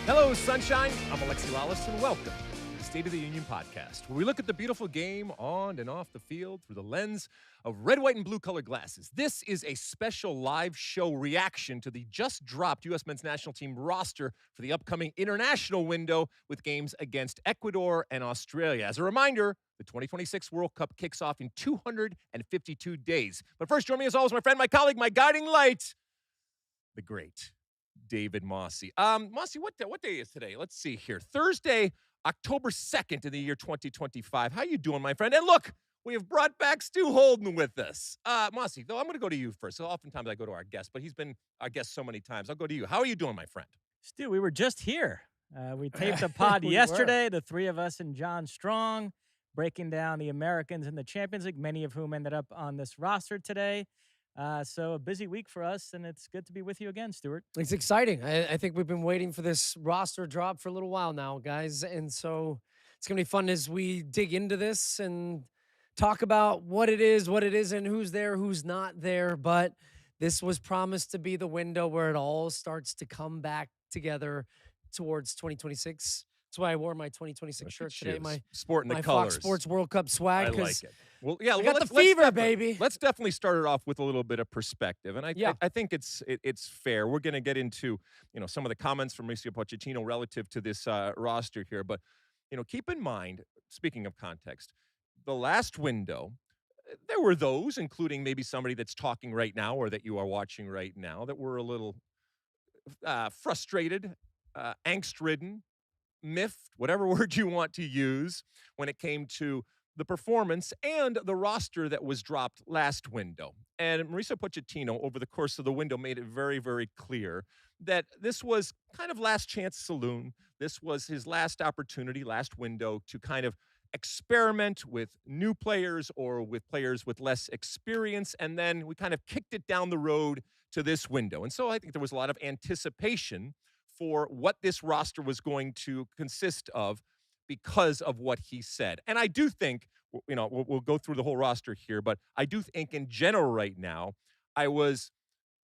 Hello, sunshine. I'm Alexi Lalas, and welcome to the State of the Union podcast, where we look at the beautiful game on and off the field through the lens of red, white, and blue colored glasses. This is a special live show reaction to the just dropped U.S. men's national team roster for the upcoming international window with games against Ecuador and Australia. As a reminder, the 2026 World Cup kicks off in 252 days. But first, join me as always, my friend, my colleague, my guiding light, the great David Mosse. Mosse, what day is today? Let's see here. Thursday, October 2nd in the year 2025. How you doing, my friend? And look, we have brought back Stu Holden with us. Mosse, though, I'm going to go to you first. So oftentimes I go to our guest, but he's been our guest so many times. I'll go to you. How are you doing, my friend? Stu, we were just here. We taped a pod yesterday, the three of us and John Strong, breaking down the Americans in the Champions League, many of whom ended up on this roster today. So a busy week for us, and it's good to be with you again, Stuart. It's exciting. I think we've been waiting for this roster drop for a little while now, guys. And so it's going to be fun as we dig into this and talk about what it is, what it isn't, who's there, who's not there. But this was promised to be the window where it all starts to come back together towards 2026. That's why I wore my 2026 shirt today. My sporting the my colors. Fox Sports World Cup swag. I like it. Well, yeah, I got the fever, baby. Let's definitely start it off with a little bit of perspective, and I think it's fair. We're going to get into some of the comments from Mauricio Pochettino relative to this roster here, but keep in mind, speaking of context, the last window, there were those, including maybe somebody that's talking right now or that you are watching right now, that were a little frustrated, angst-ridden, miffed, whatever word you want to use, when it came to the performance and the roster that was dropped last window. And Mauricio Pochettino, over the course of the window, made it very, very clear that this was kind of last chance saloon. This was his last opportunity, last window, to kind of experiment with new players or with players with less experience. And then we kind of kicked it down the road to this window. And so I think there was a lot of anticipation for what this roster was going to consist of because of what he said. And I do think, we'll go through the whole roster here, but I do think in general right now, I was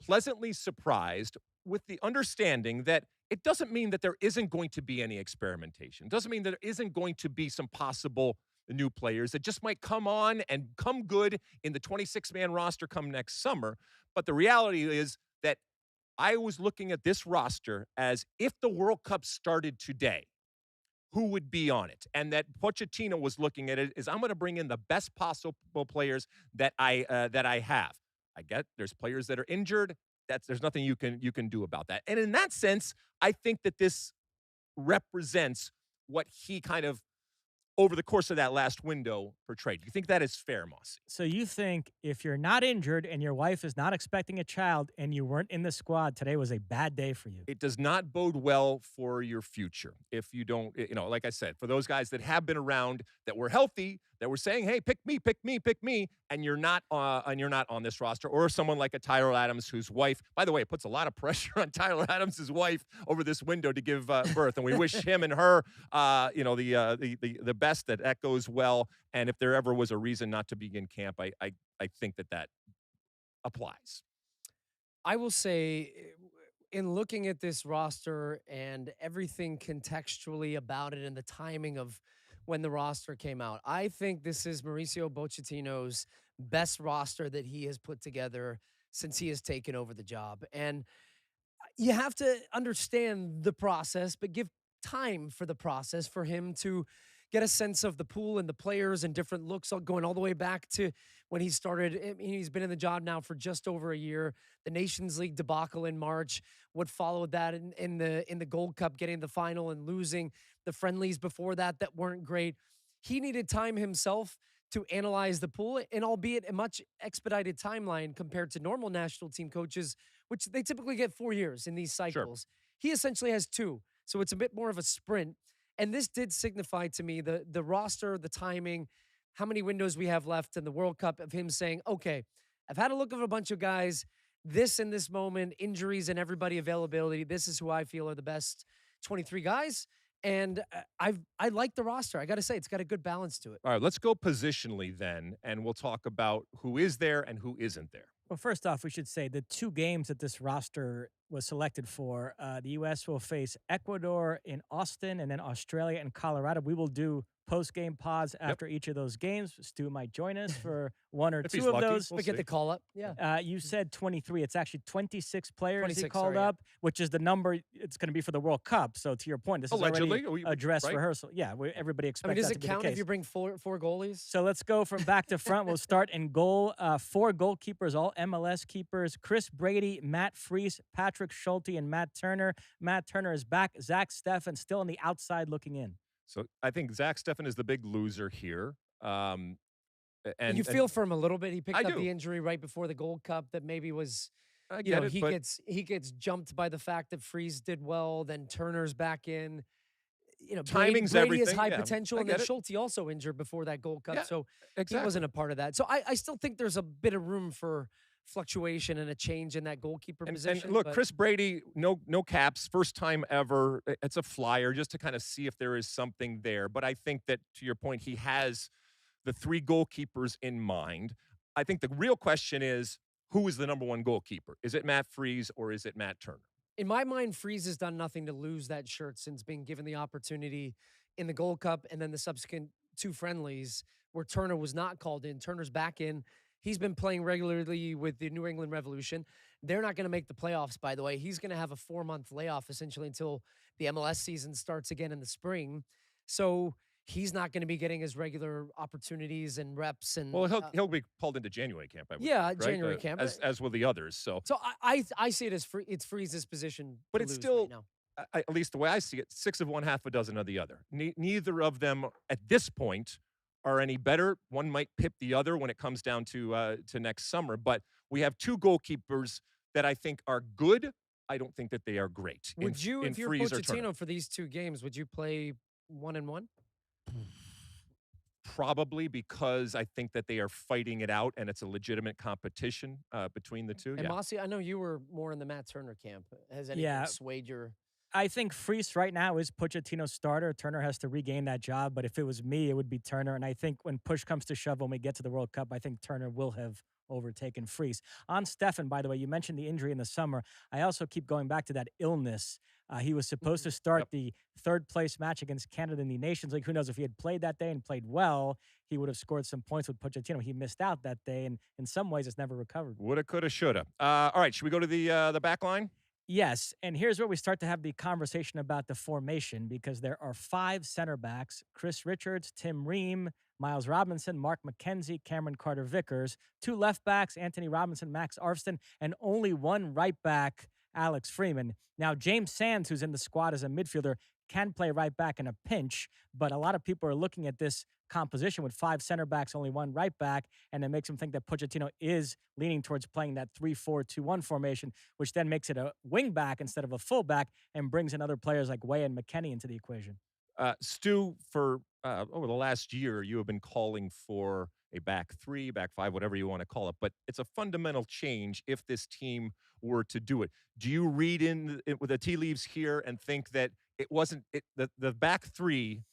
pleasantly surprised with the understanding that it doesn't mean that there isn't going to be any experimentation. It doesn't mean that there isn't going to be some possible new players that just might come on and come good in the 26-man roster come next summer. But the reality is that I was looking at this roster as if the World Cup started today, who would be on it? And that Pochettino was looking at it as, I'm going to bring in the best possible players that I have. I get there's players that are injured. There's nothing you can do about that. And in that sense, I think that this represents what he kind of, over the course of that last window, portrayed. Do you think that is fair, Mosse? So you think if you're not injured and your wife is not expecting a child and you weren't in the squad, today was a bad day for you? It does not bode well for your future if you don't, like I said, for those guys that have been around, that were healthy, that were saying, hey, pick me, pick me, pick me, and you're not on this roster, or someone like a Tyler Adams, whose wife, by the way, it puts a lot of pressure on Tyler Adams' wife over this window to give birth, and we wish him and her, the best, that goes well. And if there ever was a reason not to be in camp, I think that applies. I will say, in looking at this roster and everything contextually about it and the timing of when the roster came out, I think this is Mauricio Pochettino's best roster that he has put together since he has taken over the job. And you have to understand the process, but give time for the process for him to get a sense of the pool and the players and different looks, going all the way back to when he started. I mean, he's been in the job now for just over a year. The Nations League debacle in March, what followed that in the Gold Cup, getting the final and losing, the friendlies before that weren't great. He needed time himself to analyze the pool, and albeit a much expedited timeline compared to normal national team coaches, which they typically get 4 years in these cycles. Sure. He essentially has 2, so it's a bit more of a sprint. And this did signify to me the roster, the timing, how many windows we have left in the World Cup, of him saying, okay, I've had a look at a bunch of guys, this in this moment, injuries and everybody availability, this is who I feel are the best 23 guys. And I like the roster. I got to say, it's got a good balance to it. All right, let's go positionally then, and we'll talk about who is there and who isn't there. Well, first off, we should say the 2 games that this roster was selected for. The U.S. will face Ecuador in Austin and then Australia and Colorado. We will do post-game pods after each of those games. Stu might join us for one or If two he's of lucky, those. we'll We get see. the call up. Yeah. You said 23. It's actually 26 players he 26, called sorry, yeah. up, which is the number it's going to be for the World Cup. So to your point, this is Allegedly, already a dress right? rehearsal. Yeah, everybody expects I mean, does that it to be the count case. if you bring four goalies? So let's go from back to front. We'll start in goal. 4 goalkeepers, all MLS keepers. Chris Brady, Matt Freese, Patrick Schulte, and Matt Turner. Matt Turner is back. Zach Steffen still on the outside looking in. So I think Zach Steffen is the big loser here. And you feel for him a little bit. He picked I up do. the injury right before the Gold Cup that maybe was, I you get know, it, he but gets jumped by the fact that Freeze did well. Then Turner's back in. You know, Timing's Brady is everything, high yeah, potential, I and then get it. Schulte also injured before that Gold Cup, Yeah, so exactly. he wasn't a part of that. So I still think there's a bit of room for fluctuation and a change in that goalkeeper position. And look, but Chris Brady, no caps, first time ever. It's a flyer just to kind of see if there is something there. But I think that, to your point, he has the 3 goalkeepers in mind. I think the real question is, who is the number 1 goalkeeper? Is it Matt Freese or is it Matt Turner? in my mind, Freeze has done nothing to lose that shirt since being given the opportunity in the Gold Cup and then the subsequent 2 friendlies where Turner was not called in. Turner's back in. He's been playing regularly with the New England Revolution. They're not going to make the playoffs, by the way. He's going to have a 4-month layoff essentially until the MLS season starts again in the spring. So he's not going to be getting his regular opportunities and reps. And Well, he'll be pulled into January camp. I would yeah, think, right? January camp. as will the others. So I see it as it's Freeze's position, But to it's lose still, right now. at least the way I see it, 6 of one, half a dozen of the other. Neither of them at this point are any better. One might pip the other when it comes down to next summer. But we have 2 goalkeepers that I think are good. I don't think that they are great. Would you, if you're Freese or Turner. Pochettino for these 2 games, would you play 1-1? Probably, because I think that they are fighting it out and it's a legitimate competition between the 2. And Yeah. Mosse, I know you were more in the Matt Turner camp. Has anything Yeah. swayed your? I think Freese right now is Pochettino's starter. Turner has to regain that job, but if it was me, it would be Turner. And I think when push comes to shove, when we get to the World Cup, I think Turner will have overtaken Freese. On Steffen, by the way, you mentioned the injury in the summer. I also keep going back to that illness. He was supposed to start the 3rd place match against Canada in the Nations League. Who knows, if he had played that day and played well, he would have scored some points with Pochettino. He missed out that day, and in some ways, it's never recovered. Woulda, coulda, shoulda. All right, should we go to the back line? Yes, and here's where we start to have the conversation about the formation, because there are 5 center backs: Chris Richards, Tim Ream, Miles Robinson, Mark McKenzie, Cameron Carter-Vickers, 2 left backs, Anthony Robinson, Max Arfston, and only 1 right back, Alex Freeman. Now, James Sands, who's in the squad as a midfielder, can play right back in a pinch, but a lot of people are looking at this composition with 5 center backs, only 1 right back, and it makes them think that Pochettino is leaning towards playing that 3-4-2-1 formation, which then makes it a wing back instead of a full back and brings in other players like Way and McKennie into the equation. Stu, for over the last year, you have been calling for a back 3, back 5, whatever you want to call it, but it's a fundamental change if this team were to do it. Do you read in with the tea leaves here and think that it wasn't the back 3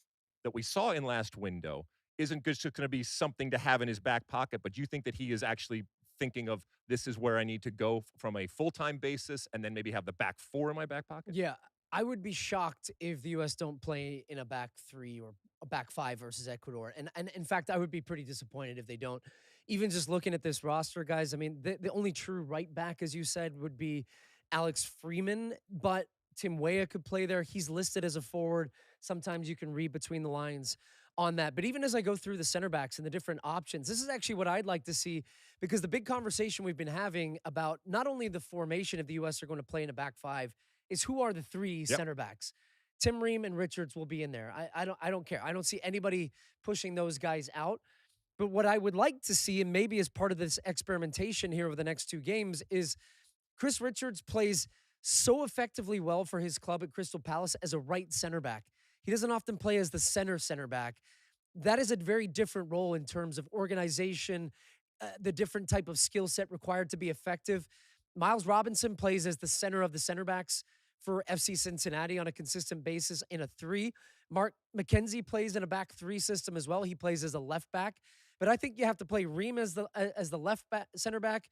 that we saw in last window isn't just going to be something to have in his back pocket, but do you think that he is actually thinking of, this is where I need to go from a full-time basis and then maybe have the back 4 in my back pocket? Yeah, I would be shocked if the U.S. don't play in a back 3 or a back 5 versus Ecuador. And in fact, I would be pretty disappointed if they don't. Even just looking at this roster, guys, I mean, the only true right back, as you said, would be Alex Freeman, but Tim Weah could play there. He's listed as a forward. Sometimes you can read between the lines on that. But even as I go through the center backs and the different options, this is actually what I'd like to see, because the big conversation we've been having about not only the formation if the U.S. are going to play in a back 5 is who are the 3 center backs. Tim Ream and Richards will be in there. I don't care. I don't see anybody pushing those guys out. But what I would like to see, and maybe as part of this experimentation here over the next 2 games, is Chris Richards plays so effectively well for his club at Crystal Palace as a right center back. He doesn't often play as the center back. That is a very different role in terms of organization, the different type of skill set required to be effective. Miles Robinson plays as the center of the center backs for FC Cincinnati on a consistent basis in a 3. Mark McKenzie plays in a back 3 system as well. He plays as a left back. But I think you have to play Ream as the left back, center back,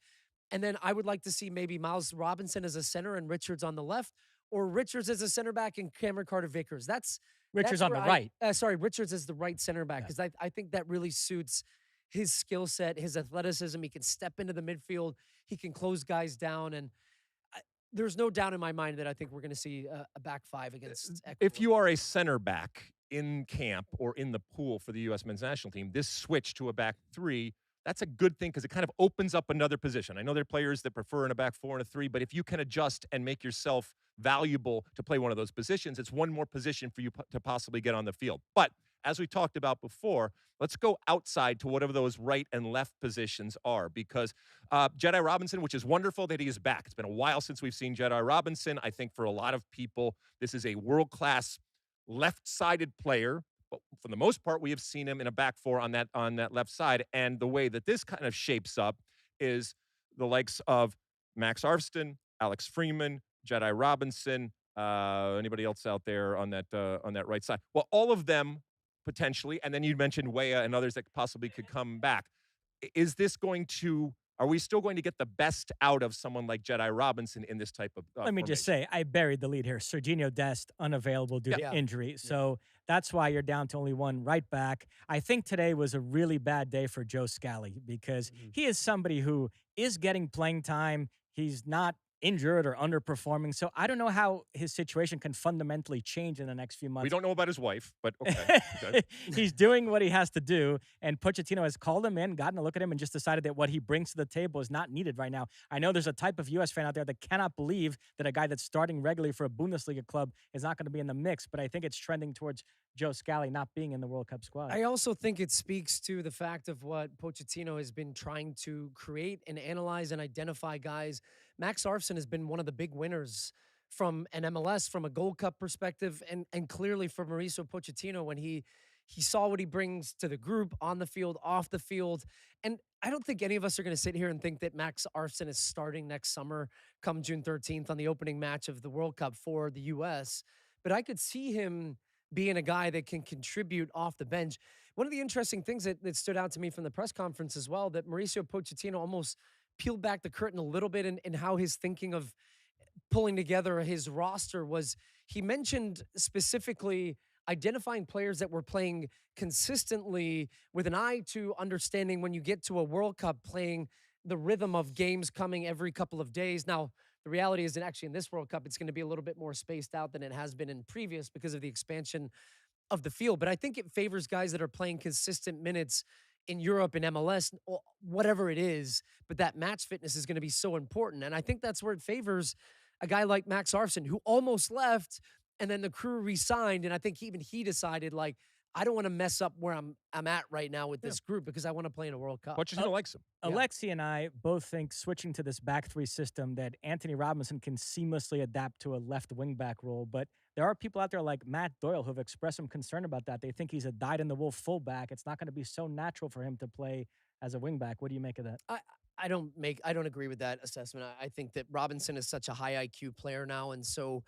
And then I would like to see maybe Miles Robinson as a center and Richards on the left, or Richards as a center back and Cameron Carter-Vickers. Richards on the right. Richards as the right center back, because I think that really suits his skill set, his athleticism. He can step into the midfield. He can close guys down. And there's no doubt in my mind that I think we're going to see a back five against Ecuador. If you are a center back in camp or in the pool for the U.S. men's national team, this switch to a back three, that's a good thing because it kind of opens up another position. I know there are players that prefer in a back four and a three, but if you can adjust and make yourself valuable to play one of those positions, it's one more position for you to possibly get on the field. But as we talked about before, let's go outside to whatever those right and left positions are, because Jedi Robinson, which is wonderful that he is back. It's been a while since we've seen Jedi Robinson. I think for a lot of people, this is a world-class left-sided player. But for the most part, we have seen him in a back four on that left side. And the way that this kind of shapes up is the likes of Max Arfston, Alex Freeman, Jedi Robinson, anybody else out there on that right side. Well, all of them potentially, and then you mentioned Weah and others that possibly could come back. Is this going to? Are we still going to get the best out of someone like Jedi Robinson in this type of Let me just say, I buried the lead here. Sergiño Dest, unavailable due to injury. So that's why you're down to only one right back. I think today was a really bad day for Joe Scally because he is somebody who is getting playing time. He's not injured or underperforming. So I don't know how his situation can fundamentally change in the next few months. We don't know about his wife, but okay. He's doing what he has to do, and Pochettino has called him in, gotten a look at him, and just decided that what he brings to the table is not needed right now. I know there's a type of U.S. fan out there that cannot believe that a guy that's starting regularly for a Bundesliga club is not going to be in the mix, but I think it's trending towards Joe Scally not being in the World Cup squad. I also think it speaks to the fact of what Pochettino has been trying to create and analyze and identify guys. Max Arfsson has been one of the big winners from an MLS, from a Gold Cup perspective, and clearly for Mauricio Pochettino when he saw what he brings to the group on the field, off the field. And I don't think any of us are going to sit here and think that Max Arfsson is starting next summer come June 13th on the opening match of the World Cup for the U.S. But I could see him being a guy that can contribute off the bench. One of the interesting things that stood out to me from the press conference as well, that Mauricio Pochettino almost peeled back the curtain a little bit in how his thinking of pulling together his roster was. He mentioned specifically identifying players that were playing consistently with an eye to understanding when you get to a World Cup, playing the rhythm of games coming every couple of days. Now, the reality is that actually in this World Cup, it's going to be a little bit more spaced out than it has been in previous because of the expansion of the field. But I think it favors guys that are playing consistent minutes in Europe and MLS, or whatever it is. But that match fitness is going to be so important. And I think that's where it favors a guy like Max Arfsson, who almost left, and then the crew re-signed. And I think even he decided, like, I don't want to mess up where I'm at right now with this group because I want to play in a World Cup. Pochettino likes him. Alexi and I both think switching to this back three system that Anthony Robinson can seamlessly adapt to a left wing back role. But there are people out there like Matt Doyle who have expressed some concern about that. They think he's a dyed-in-the-wool fullback. It's not going to be so natural for him to play as a wing back. What do you make of that? I don't agree with that assessment. I think that Robinson is such a high IQ player now, and so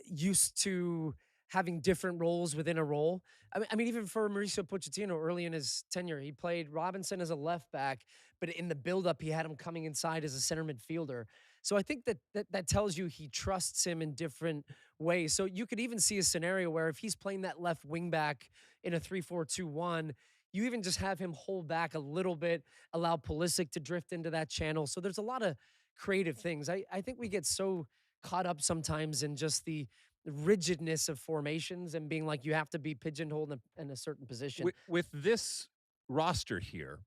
used to having different roles within a role. I mean, even for Mauricio Pochettino early in his tenure, he played Robinson as a left back, but in the buildup, he had him coming inside as a center midfielder. So I think that tells you he trusts him in different ways. So you could even see a scenario where if he's playing that left wing back in a 3-4-2-1, you even just have him hold back a little bit, allow Pulisic to drift into that channel. So there's a lot of creative things. I think we get so caught up sometimes in just the rigidness of formations and being like you have to be pigeonholed in a certain position. With this roster here,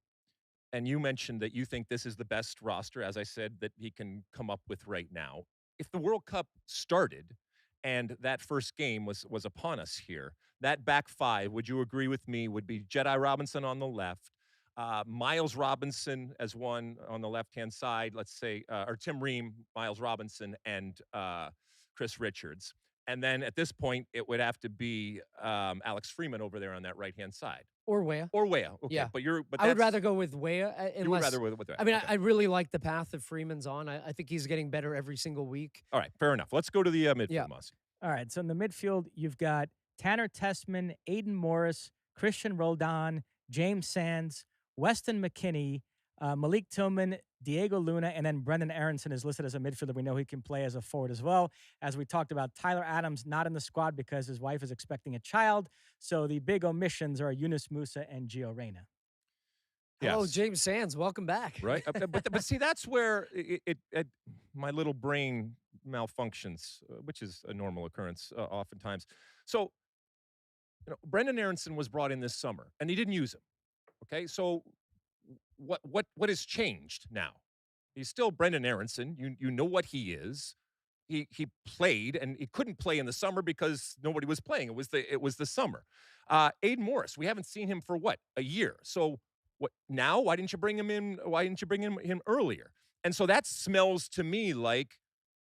and you mentioned that you think this is the best roster, as I said, that he can come up with right now. If the World Cup started and that first game was upon us here, that back five, would you agree with me, would be Jedi Robinson on the left, Miles Robinson as one on the left-hand side, let's say, or Tim Ream, Miles Robinson, and Chris Richards. And then at this point, it would have to be Alex Freeman over there on that right-hand side. Or Weah. Okay. Yeah. But I would rather go with Weah. You would rather with Weah. I mean, okay. I really like the path that Freeman's on. I think he's getting better every single week. All right, fair enough. Let's go to the midfield, Mosse. All right, so in the midfield, you've got Tanner Tessmann, Aiden Morris, Christian Roldan, James Sands, Weston McKennie, Malik Tillman, Diego Luna, and then Brendan Aronson is listed as a midfielder. We know he can play as a forward as well. As we talked about, Tyler Adams not in the squad because his wife is expecting a child. So the big omissions are Yunus Musah and Gio Reyna. Hello, Yes. James Sands. Welcome back. Right. But see, that's where my little brain malfunctions, which is a normal occurrence oftentimes. So, Brendan Aronson was brought in this summer, and he didn't use him. Okay, so what has changed now? He's still Brendan Aronson. You know what he is. He played, and he couldn't play in the summer because nobody was playing. It was the summer. Aiden Morris, we haven't seen him for a year. So what now? Why didn't you bring him in? Why didn't you bring him earlier? And so that smells to me like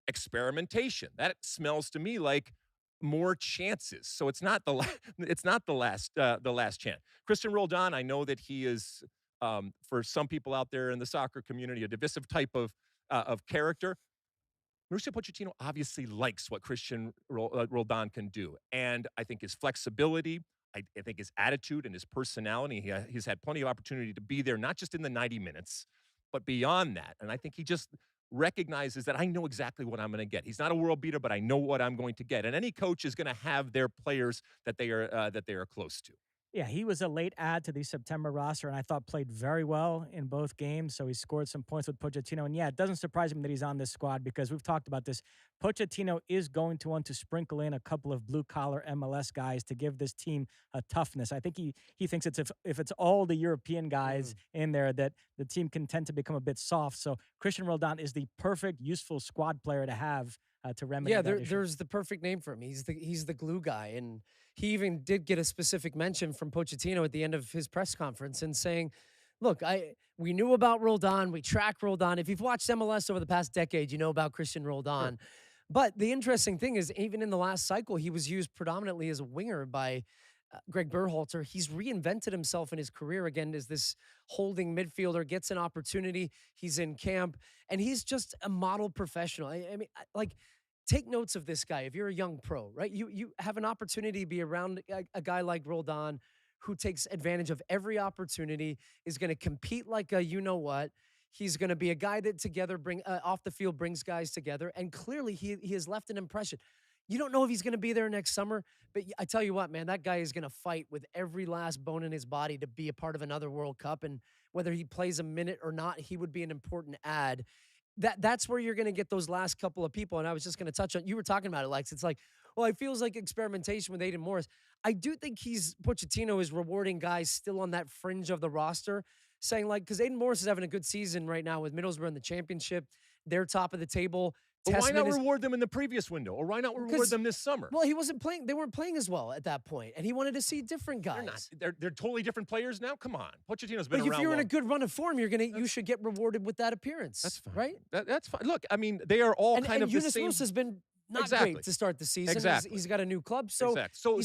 experimentation. That smells to me like more chances. So it's not the last chance. Christian Roldan, I know that he is for some people out there in the soccer community a divisive type of character. Mauricio Pochettino obviously likes what Christian Roldan can do, and I think his flexibility, I think his attitude and his personality, he's had plenty of opportunity to be there, not just in the 90 minutes, but beyond that. And I think he just recognizes that I know exactly what I'm going to get. He's not a world beater, but I know what I'm going to get. And any coach is going to have their players that they are close to. Yeah, he was a late add to the September roster, and I thought played very well in both games. So he scored some points with Pochettino. And yeah, it doesn't surprise me that he's on this squad because we've talked about this. Pochettino is going to want to sprinkle in a couple of blue-collar MLS guys to give this team a toughness. I think he thinks if it's all the European guys in there that the team can tend to become a bit soft. So Christian Roldan is the perfect, useful squad player to have to remedy that issue. There's the perfect name for him. He's the glue guy, and he even did get a specific mention from Pochettino at the end of his press conference and saying, "Look, we knew about Roldan, we track Roldan. If you've watched MLS over the past decade, you know about Christian Roldan." Sure. But the interesting thing is, even in the last cycle, he was used predominantly as a winger by Greg Berhalter. He's reinvented himself in his career again as this holding midfielder, gets an opportunity. He's in camp, and he's just a model professional. I mean, take notes of this guy. If you're a young pro, right? You have an opportunity to be around a guy like Roldan who takes advantage of every opportunity, is going to compete like a you-know-what. He's going to be a guy that together off the field brings guys together, and clearly he has left an impression. You don't know if he's going to be there next summer, but I tell you what, man, that guy is going to fight with every last bone in his body to be a part of another World Cup, and whether he plays a minute or not, he would be an important add. That's where you're going to get those last couple of people. And I was just going to touch on, you were talking about it, Lex. It's like, well, it feels like experimentation with Aiden Morris. I do think Pochettino is rewarding guys still on that fringe of the roster, saying because Aiden Morris is having a good season right now with Middlesbrough in the championship. They're top of the table. But why not reward them in the previous window? Or why not reward them this summer? Well, he wasn't playing. They weren't playing as well at that point, and he wanted to see different guys. They're totally different players now? Come on. Pochettino's been around. But if you're in a good run of form, you should get rewarded with that appearance. That's fine. Right? That's fine. Look, I mean, they are all kind of the same. Yunus Musah has been not great to start the season. Exactly. He's got a new club. So let's go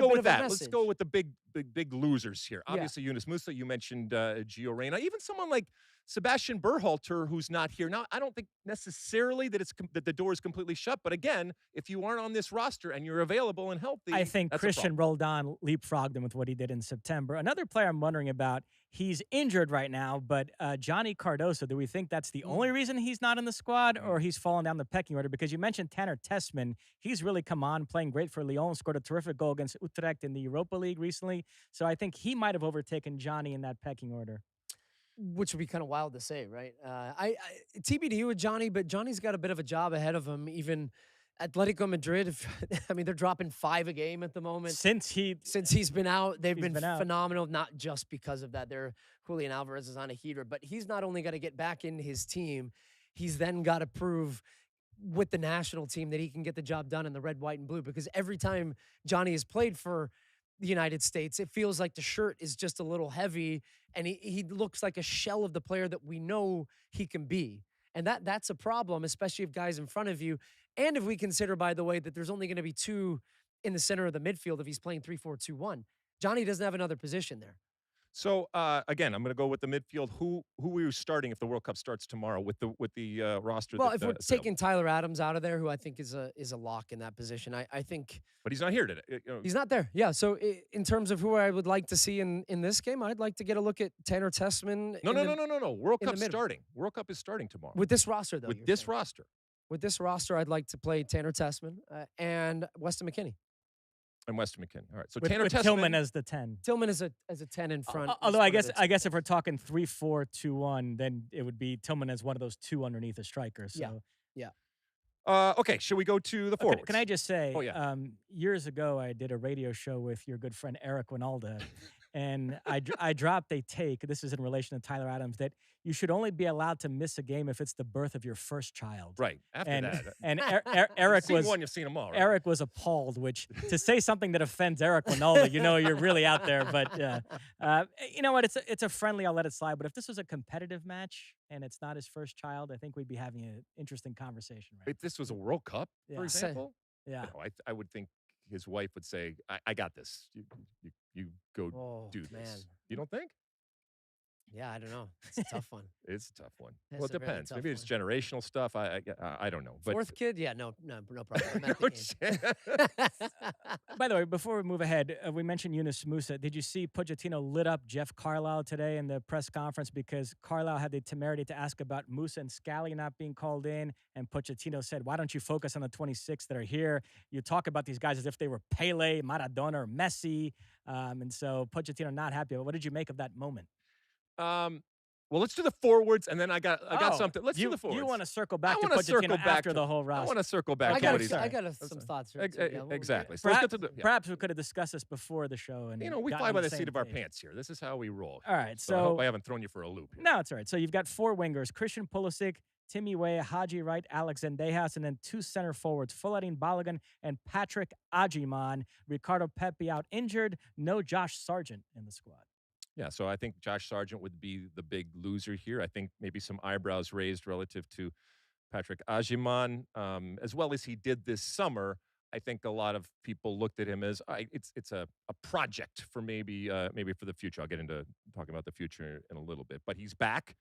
with that. Let's go with the big losers here. Obviously, Yunus Musah, you mentioned Gio Reyna. Even someone like Sebastian Berhalter, who's not here. Now, I don't think necessarily that that the door is completely shut. But again, if you aren't on this roster and you're available and healthy, I think Christian Roldan leapfrogged him with what he did in September. Another player I'm wondering about, he's injured right now, but Johnny Cardoso, do we think that's the only reason he's not in the squad, or he's fallen down the pecking order? Because you mentioned Tanner Tessmann. He's really come on, playing great for Lyon, scored a terrific goal against Utrecht in the Europa League recently. So I think he might have overtaken Johnny in that pecking order. Which would be kind of wild to say, right? I TBD with Johnny, but Johnny's got a bit of a job ahead of him. Even Atletico Madrid, I mean, they're dropping 5 a game at the moment. Since he's been out, they've been phenomenal, not just because of that. Julian Alvarez is on a heater, but he's not only got to get back in his team, he's then got to prove with the national team that he can get the job done in the red, white, and blue, because every time Johnny has played for the United States, it feels like the shirt is just a little heavy, and he looks like a shell of the player that we know he can be. And that's a problem, especially if guys in front of you. And if we consider, by the way, that there's only going to be 2 in the center of the midfield if he's playing 3-4-2-1. Johnny doesn't have another position there. So again, I'm going to go with the midfield. Who are you starting if the World Cup starts tomorrow with the roster? Well, that, if we're is taking Tyler Adams out of there, who I think is a lock in that position, I think. but he's not here today. He's not there. Yeah. So in terms of who I would like to see in this game, I'd like to get a look at Tanner Tessmann. No. World Cup's starting. World Cup is starting tomorrow. With this roster, though. With this roster. With this roster, I'd like to play Tanner Tessmann and Weston McKennie. And Weston McKennie. All right. So with Tanner Tessmann. Tillman as the 10. Tillman as a 10 in front. Although I guess if we're talking 3-4-2-1, then it would be Tillman as one of those two underneath a striker. So yeah. Okay, should we go to the forwards? Can I just say, oh, yeah. Years ago, I did a radio show with your good friend Eric Winalda, and I dropped a take, this is in relation to Tyler Adams, that you should only be allowed to miss a game if it's the birth of your first child. Right, after that. And Eric was... You've seen them all, right? Eric was appalled, which, to say something that offends Eric Winalda, you're really out there. But you know what, it's a friendly, I'll let it slide. But if this was a competitive match and it's not his first child, I think we'd be having an interesting conversation. Right? If this was a World Cup, for example, I would think his wife would say, I got this. You go do this. Man. You don't think? Yeah, I don't know. It's a tough one. It's a tough one. It's well, it depends. Maybe it's generational stuff. I don't know. But fourth kid? Yeah, no problem. By the way, before we move ahead, we mentioned Yunus Musah. Did you see Pochettino lit up Jeff Carlisle today in the press conference because Carlisle had the temerity to ask about Musah and Scally not being called in, and Pochettino said, why don't you focus on the 26 that are here? You talk about these guys as if they were Pele, Maradona, or Messi. And so Pochettino not happy. What did you make of that moment? Well, let's do the forwards, and then I got something. Let's do the forwards. You want to circle back to Pochettino after the whole roster. I want to circle back I to what he's I got some thoughts. Exactly. So perhaps we could have discussed this before the show. And we fly by the seat of our pants here. This is how we roll. All right. So I hope I haven't thrown you for a loop here. No, it's all right. So you've got four wingers, Christian Pulisic, Timmy Weah, Haji Wright, Alex Zendejas, and then two center forwards, Fuladin Balogun and Patrick Agyemang. Ricardo Pepi out injured. No Josh Sargent in the squad. Yeah, so I think Josh Sargent would be the big loser here. I think maybe some eyebrows raised relative to Patrick Agyemang, as well as he did this summer. I think a lot of people looked at him as it's a project for maybe for the future. I'll get into talking about the future in a little bit, but he's back.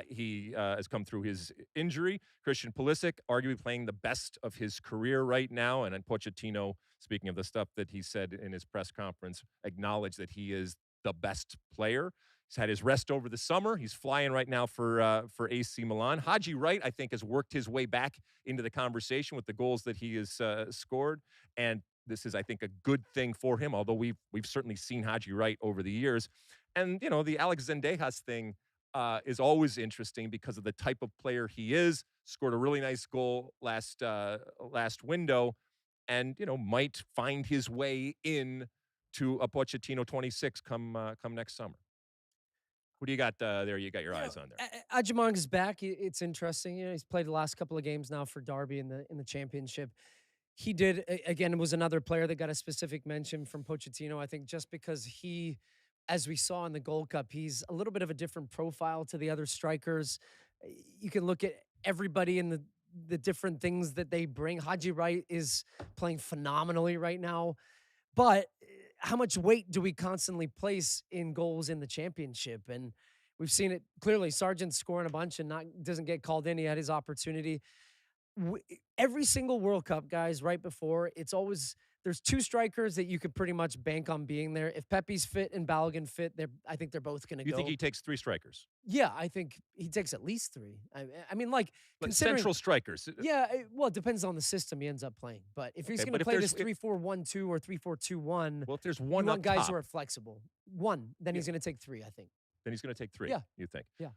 He has come through his injury. Christian Pulisic, arguably playing the best of his career right now, and then Pochettino, speaking of the stuff that he said in his press conference, acknowledged that he is the best player. He's had his rest over the summer. He's flying right now for AC Milan. Haji Wright, I think, has worked his way back into the conversation with the goals that he has scored, and this is, I think, a good thing for him. Although we've certainly seen Haji Wright over the years, and the Alex Zendejas thing is always interesting because of the type of player he is. Scored a really nice goal last window, and might find his way in to a Pochettino 26 come next summer. Who do you got there? You got your eyes on there. Agyemang is back. It's interesting. He's played the last couple of games now for Derby in the championship. He did, again, was another player that got a specific mention from Pochettino. I think just because he, as we saw in the Gold Cup, he's a little bit of a different profile to the other strikers. You can look at everybody in the different things that they bring. Haji Wright is playing phenomenally right now, but how much weight do we constantly place in goals in the championship? And we've seen it clearly. Sargent's scoring a bunch and doesn't get called in. He had his opportunity. Every single World Cup, guys, right before, it's always, there's two strikers that you could pretty much bank on being there. If Pepe's fit and Balogun fit, I think they're both going to go. You think he takes three strikers? Yeah, I think he takes at least three. I mean, like central strikers. Yeah, well, it depends on the system he ends up playing. But if he's going to play this 3-4-1-2 or 3-4-2-1, well, if there's one, you want guys who are flexible. Then he's going to take three, I think. Then he's going to take three. Yeah, you think? Yeah.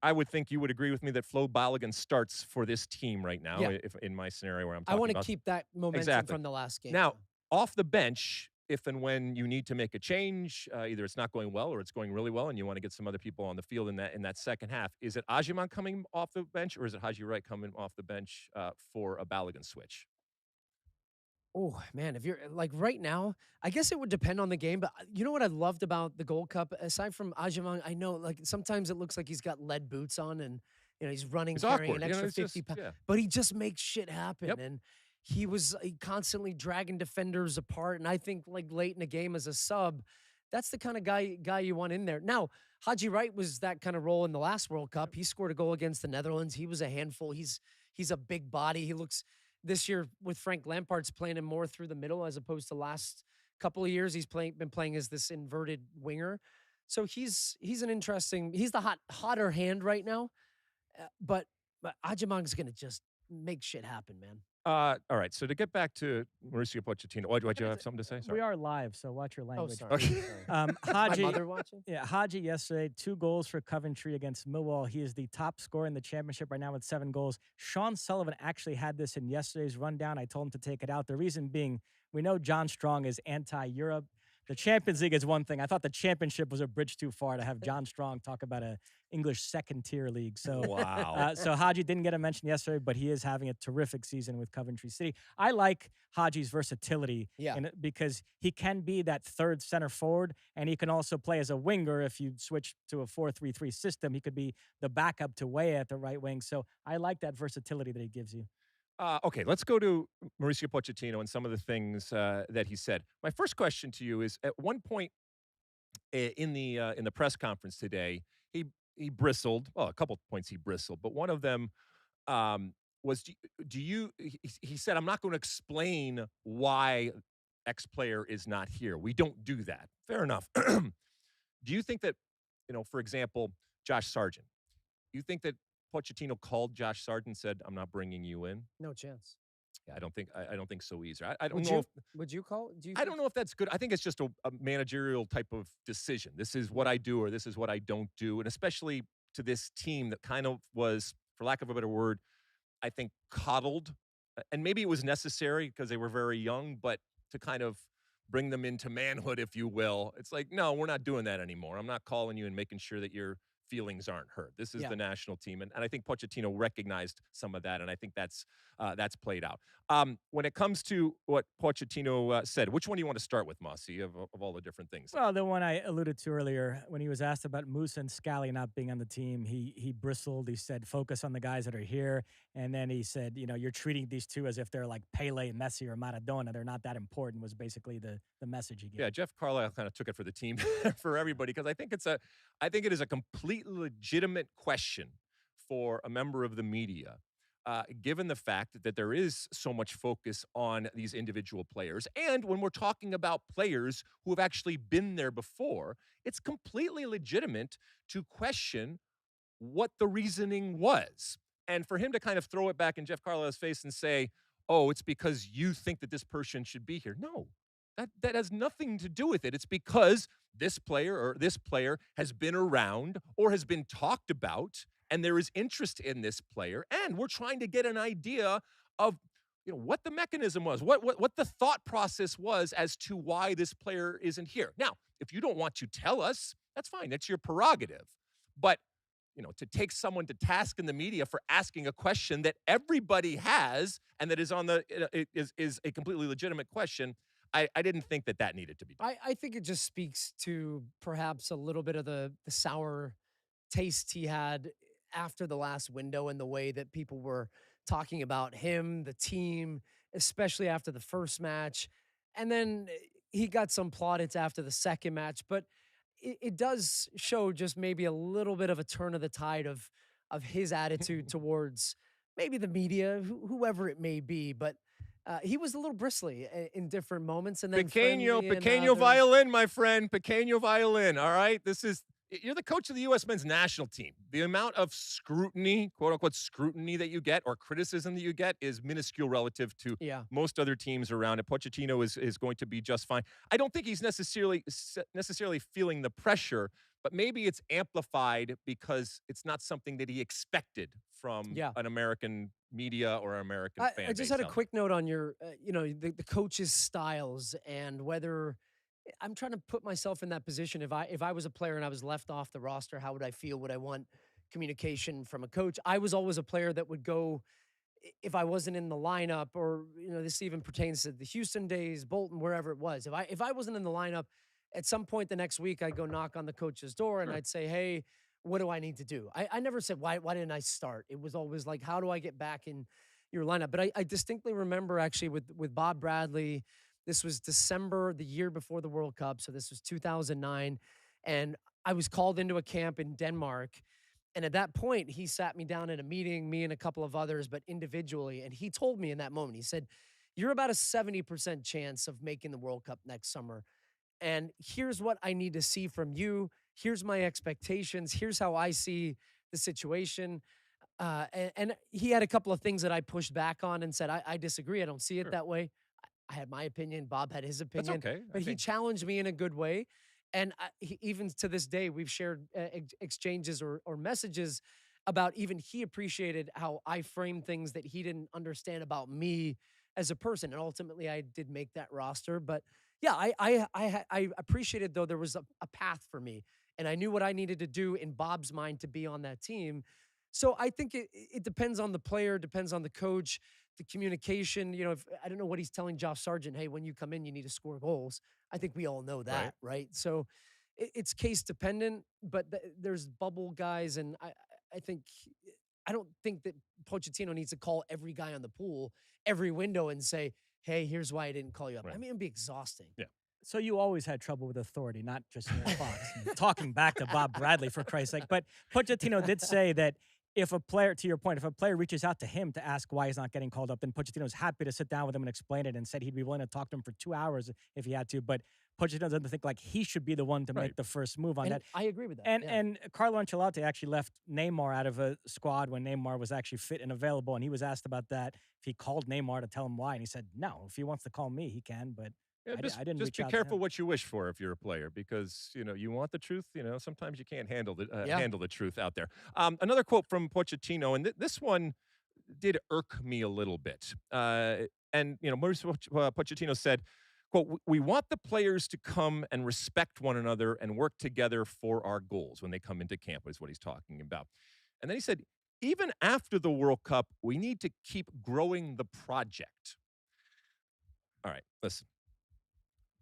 I would think you would agree with me that Flo Balogun starts for this team right now. Yeah. If in my scenario where I'm talking I want to keep that momentum from the last game. Now, off the bench, if and when you need to make a change, either it's not going well or it's going really well, and you want to get some other people on the field in that second half, is it Agyemang coming off the bench, or is it Haji Wright coming off the bench for a Balogun switch? Oh, man, if you're like right now, I guess it would depend on the game. But you know what I loved about the Gold Cup, aside from Agyemang, I know like sometimes it looks like he's got lead boots on and he's running, carrying an extra 50 pounds, but he just makes shit happen. Yep. And he was constantly dragging defenders apart. And I think like late in the game as a sub, That's the kind of guy you want in there. Now, Haji Wright was that kind of role in the last World Cup. He scored a goal against the Netherlands. He was a handful. He's a big body. He looks this year with Frank Lampard's playing him more through the middle as opposed to last couple of years. He's been playing as this inverted winger. So he's an interesting. He's the hotter hand right now. But Agyemang's going to just make shit happen, man. All right. So to get back to Mauricio Pochettino, what do you have something to say? Sorry. We are live, so watch your language. Oh, sorry. Okay. Haji, my mother watching? Yeah, Haji yesterday, 2 goals for Coventry against Millwall. He is the top scorer in the championship right now with 7 goals. Sean Sullivan actually had this in yesterday's rundown. I told him to take it out. The reason being, we know John Strong is anti-Europe. The Champions League is one thing. I thought the championship was a bridge too far to have John Strong talk about a English second-tier league. So, wow. So Haji didn't get a mention yesterday, but he is having a terrific season with Coventry City. I like Haji's versatility because he can be that third center forward, and he can also play as a winger. If you switch to a 4-3-3 system, he could be the backup to Weah at the right wing. So I like that versatility that he gives you. Okay, let's go to Mauricio Pochettino and some of the things that he said. My first question to you is: at one point in the press conference today, he bristled. Well, a couple of points he bristled, but one of them was: do you? He said, "I'm not going to explain why X player is not here. We don't do that." Fair enough. Do you think that, for example, Josh Sargent? You think that Pochettino called Josh Sargent and said, "I'm not bringing you in"? No chance. Yeah, I don't think so either. I don't would know. You, would you call? I don't know if that's good. I think it's just a managerial type of decision. This is what I do, or this is what I don't do, and especially to this team that kind of was, for lack of a better word, I think coddled, and maybe it was necessary because they were very young, but to kind of bring them into manhood, if you will. It's like, no, we're not doing that anymore. I'm not calling you and making sure that your feelings aren't hurt. This is the national team. And I think Pochettino recognized some of that, and I think that's played out. When it comes to what Pochettino said, which one do you want to start with, Mosse, of all the different things? Well, the one I alluded to earlier, when he was asked about Musah and Scally not being on the team, he bristled. He said, focus on the guys that are here. And then he said, you're treating these two as if they're like Pele, Messi, or Maradona. They're not that important, was basically the message he gave. Yeah, Jeff Carlisle kind of took it for the team, for everybody, because I think it is a completely legitimate question for a member of the media, given the fact that there is so much focus on these individual players. And when we're talking about players who have actually been there before, it's completely legitimate to question what the reasoning was. And for him to kind of throw it back in Jeff Carlisle's face and say, oh, it's because you think that this person should be here. No, that has nothing to do with it. It's because this player has been around or has been talked about, and there is interest in this player, and we're trying to get an idea of what the mechanism was, what the thought process was as to why this player isn't here. Now, if you don't want to tell us, that's fine. That's your prerogative. But to take someone to task in the media for asking a question that everybody has and that is is a completely legitimate question, I didn't think that needed to be done. I think it just speaks to perhaps a little bit of the sour taste he had after the last window and the way that people were talking about him, the team, especially after the first match. And then he got some plaudits after the second match. But it does show just maybe a little bit of a turn of the tide of his attitude towards maybe the media, whoever it may be. But he was a little bristly in different moments. And then Pequeño violin, my friend. Pequeño violin, all right? You're the coach of the U.S. men's national team. The amount of scrutiny, quote-unquote scrutiny that you get or criticism that you get is minuscule relative to most other teams around it. Pochettino is going to be just fine. I don't think he's necessarily feeling the pressure, but maybe it's amplified because it's not something that he expected from an American media or American fan base. I just had a quick note on your, the coaches' styles and whether – I'm trying to put myself in that position. If I was a player and I was left off the roster, how would I feel? Would I want communication from a coach? I was always a player that would go if I wasn't in the lineup, or this even pertains to the Houston days, Bolton, wherever it was. If I wasn't in the lineup, at some point the next week I'd go knock on the coach's door and I'd say, "Hey, what do I need to do?" I never said why didn't I start. It was always like, how do I get back in your lineup? But I distinctly remember actually with Bob Bradley This was December, the year before the World Cup. So this was 2009. And I was called into a camp in Denmark. And at that point, he sat me down in a meeting, me and a couple of others, but individually. And he told me in that moment, he said, you're about a 70% chance of making the World Cup next summer. And here's what I need to see from you. Here's my expectations. Here's how I see the situation. And he had a couple of things that I pushed back on and said, I disagree. I don't see it that way. I had my opinion. Bob had his opinion. That's okay. But he challenged me in a good way. And even to this day, we've shared exchanges or messages about even he appreciated how I framed things that he didn't understand about me as a person. And ultimately, I did make that roster. But yeah, I appreciated, though, there was a path for me. And I knew what I needed to do in Bob's mind to be on that team. So I think it depends on the player, depends on the coach, the communication. You know, I don't know what he's telling Josh Sargent, hey, when you come in, you need to score goals. I think we all know that, right? So it's case dependent, but there's bubble guys. And I don't think that Pochettino needs to call every guy on the pool every window and say, hey, here's why I didn't call you up. I mean, it'd be exhausting. Yeah. So you always had trouble with authority, not just in your box. Talking back to Bob Bradley, for Christ's sake. But Pochettino did say that if a player, to your point, if a player reaches out to him to ask why he's not getting called up, then Pochettino's happy to sit down with him and explain it, and said he'd be willing to talk to him for 2 hours if he had to. But Pochettino doesn't think like he should be the one to make the first move on that. I agree with that. And Carlo Ancelotti actually left Neymar out of a squad when Neymar was actually fit and available, and he was asked about that, if he called Neymar to tell him why, and he said, no, if he wants to call me, he can, but yeah, I didn't just be careful what you wish for if you're a player, because you want the truth. Sometimes you can't handle the truth out there. Another quote from Pochettino, and this one did irk me a little bit. And Mauricio Pochettino said, quote, "We want the players to come and respect one another and work together for our goals when they come into camp," is what he's talking about. And then he said, "Even after the World Cup, we need to keep growing the project." All right, listen.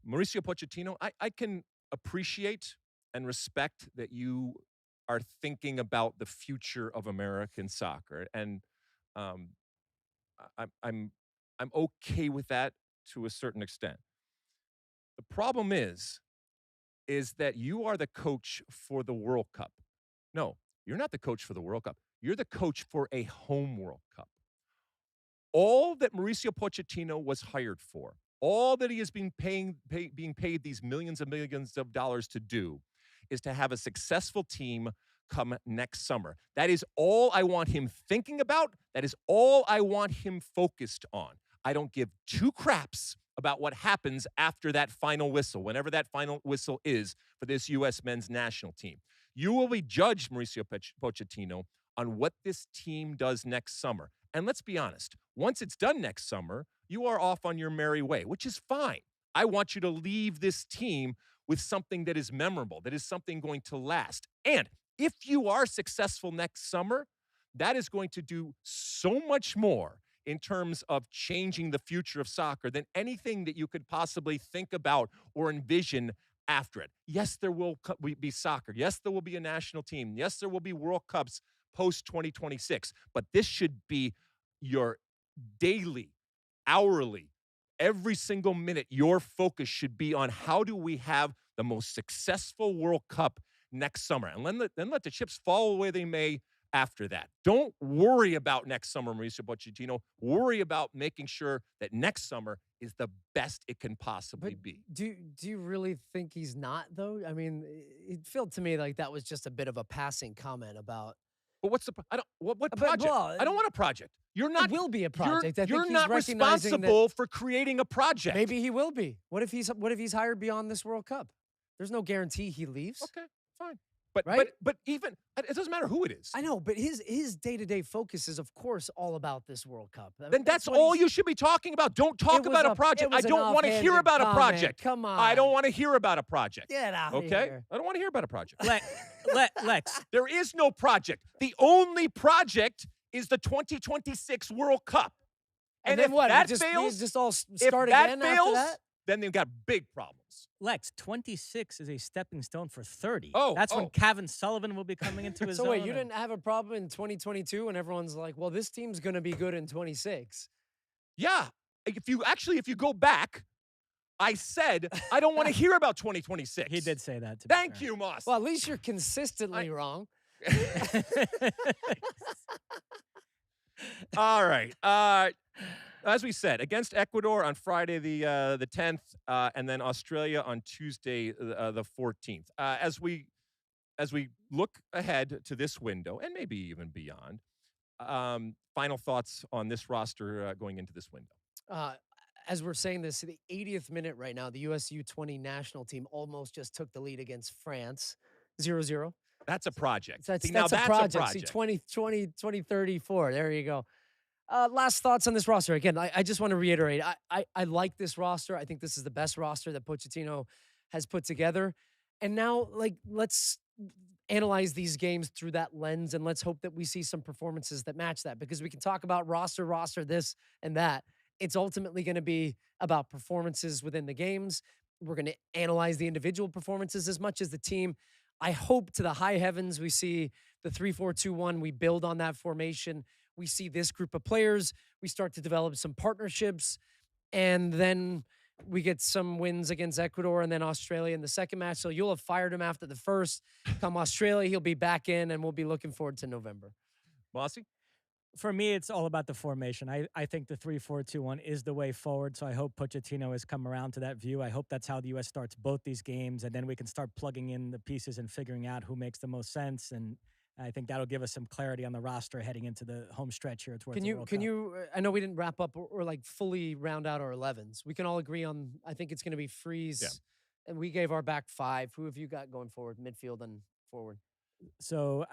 Mauricio Pochettino, I can appreciate and respect that you are thinking about the future of American soccer, and I'm okay with that to a certain extent. The problem is that you are the coach for the World Cup. No, you're not the coach for the World Cup. You're the coach for a home World Cup. All that Mauricio Pochettino was hired for, all that he is being paid these millions and millions of dollars to do, is to have a successful team come next summer. That is all I want him thinking about. That is all I want him focused on. I don't give two craps about what happens after that final whistle, whenever that final whistle is for this U.S. men's national team. You will be judged, Mauricio Pochettino, on what this team does next summer. And let's be honest, once it's done next summer, you are off on your merry way, which is fine. I want you to leave this team with something that is memorable, that is something going to last. And if you are successful next summer, that is going to do so much more in terms of changing the future of soccer than anything that you could possibly think about or envision after it. Yes, there will be soccer. Yes, there will be a national team. Yes, there will be World Cups post-2026. But this should be your daily, hourly, every single minute, your focus should be on how do we have the most successful World Cup next summer. And then let the chips fall where they may after that. Don't worry about next summer, Mauricio Pochettino. Worry about making sure that next summer is the best it can possibly be. Do you really think he's not, though? I mean, it felt to me like that was just a bit of a passing comment about. But what's the what project? I don't want a project. You're not. It will be a project. You're not responsible for creating a project. Maybe he will be. What if he's hired beyond this World Cup? There's no guarantee he leaves. Okay, fine. But even it doesn't matter who it is. I know, but his day-to-day focus is, of course, all about this World Cup. Then that's all you should be talking about. Don't talk about a project. I don't want to hear about a project. Come on. I don't want to hear about a project. Get out of here. Okay? I don't want to hear about a project. Lex. There is no project. The only project is the 2026 World Cup. And then what? That fails, just all start again after that? Then they've got big problems. Lex, 26 is a stepping stone for 30. Oh, that's when Kevin Sullivan will be coming into his So own. wait, you didn't have a problem in 2022 when everyone's like, well, this team's going to be good in 26. Yeah. If you go back, I said I don't want to hear about 2026. He did say that. Thank you, Moss. Well, at least you're consistently wrong. All right. As we said, against Ecuador on Friday the 10th, and then Australia on Tuesday the 14th. As we look ahead to this window and maybe even beyond, final thoughts on this roster going into this window. As we're saying this, the 80th minute right now, the US U20 national team almost just took the lead against France, 0-0. That's a project. That's a project. See, 2034. There you go. Last thoughts on this roster. Again, I just want to reiterate, I like this roster. I think this is the best roster that Pochettino has put together. And now, let's analyze these games through that lens, and let's hope that we see some performances that match that, because we can talk about roster, this and that. It's ultimately going to be about performances within the games. We're going to analyze the individual performances as much as the team. I hope to the high heavens we see the 3-4-2-1. We build on that formation. We see this group of players. We start to develop some partnerships. And then we get some wins against Ecuador and then Australia in the second match. So you'll have fired him after the first. Come Australia, he'll be back in, and we'll be looking forward to November. Mosse? For me, it's all about the formation. I think the 3-4-2-1 is the way forward, so I hope Pochettino has come around to that view. I hope that's how the U.S. starts both these games, and then we can start plugging in the pieces and figuring out who makes the most sense, and I think that'll give us some clarity on the roster heading into the home stretch here towards the World Cup. I know we didn't wrap up or fully round out our 11s. We can all agree on, I think it's going to be Freeze, and we gave our back 5. Who have you got going forward, midfield and forward? So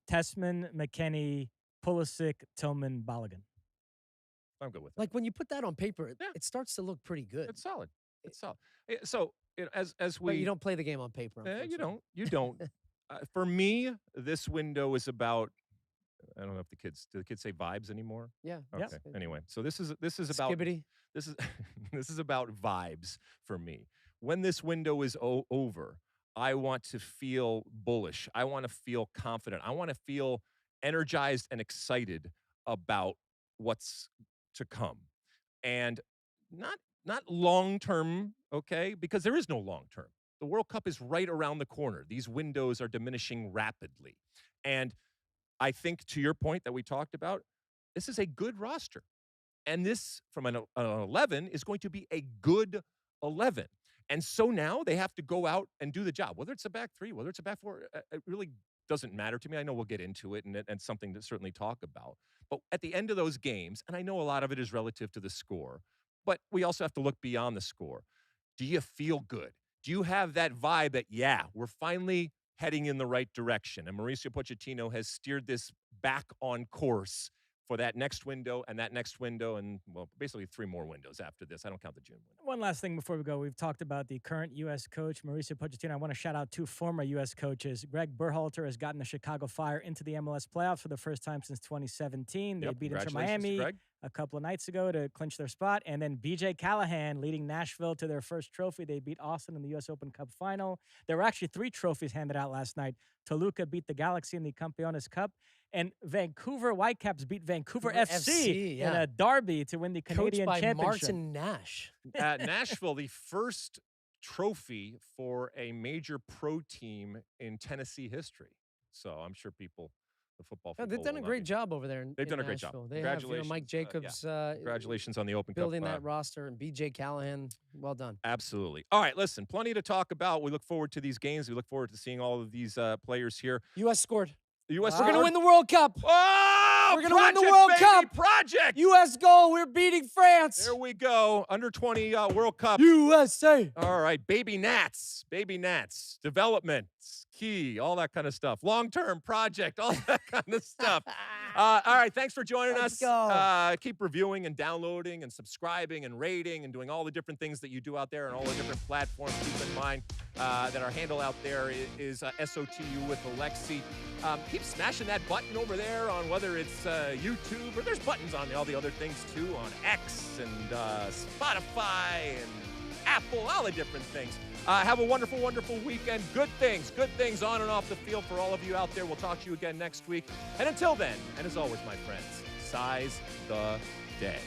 Tessmann, McKennie, Pulisic, Tillman, Balogun. I'm good with that. Like when you put that on paper, it starts to look pretty good. It's solid. It's solid. So as we, but you don't play the game on paper. You don't. You don't. For me, this window is about. I don't know if do the kids say vibes anymore? Yeah. Okay. Yeah. Anyway, so this is about Skibbity. This is about vibes for me. When this window is over, I want to feel bullish. I want to feel confident. I want to feel energized and excited about what's to come, and not long term, okay? Because there is no long term. The World Cup is right around the corner. These windows are diminishing rapidly, and I think to your point that we talked about, this is a good roster, and this from an 11 is going to be a good 11. And so now they have to go out and do the job, whether it's a back 3, whether it's a back 4. It really doesn't matter to me. I know we'll get into it, and something to certainly talk about. But at the end of those games, and I know a lot of it is relative to the score, but we also have to look beyond the score. Do you feel good? Do you have that vibe that, yeah, we're finally heading in the right direction? And Mauricio Pochettino has steered this back on course for that next window and that next window, and, well, basically 3 more windows after this. I don't count the June window. One last thing before we go. We've talked about the current U.S. coach, Mauricio Pochettino. I want to shout out 2 former U.S. coaches. Greg Berhalter has gotten the Chicago Fire into the MLS playoffs for the first time since 2017. They beat Inter Miami a couple of nights ago to clinch their spot. And then B.J. Callahan leading Nashville to their first trophy. They beat Austin in the U.S. Open Cup final. There were actually 3 trophies handed out last night. Toluca beat the Galaxy in the Campeones Cup. And Vancouver Whitecaps beat Vancouver FC in a derby to win the Canadian Championship. Martin Nash. At Nashville, the first trophy for a major pro team in Tennessee history. So I'm sure the football people they've done a great job over there. They've done a great job. They Congratulations. Have, Mike Jacobs. Congratulations on the Open Cup. Building that roster, and B.J. Callahan. Well done. Absolutely. All right, listen, plenty to talk about. We look forward to these games. We look forward to seeing all of these players here. U.S. scored. The U.S. We're going to win the World Cup. Oh, we're going to win the World Cup. Project. U.S. goal. We're beating France. There we go. Under 20 World Cup. USA. All right. Baby Nats. Development. Key. All that kind of stuff. Long-term project. All that kind of stuff. All right. Thanks for joining us. Go. Keep reviewing and downloading and subscribing and rating and doing all the different things that you do out there and all the different platforms. Keep in mind that our handle out there is SOTU with Alexi. Keep smashing that button over there on whether it's YouTube or there's buttons on all the other things too, on X and Spotify and Apple, all the different things. Have a wonderful, wonderful weekend. Good things on and off the field for all of you out there. We'll talk to you again next week. And until then, and as always, my friends, size the day.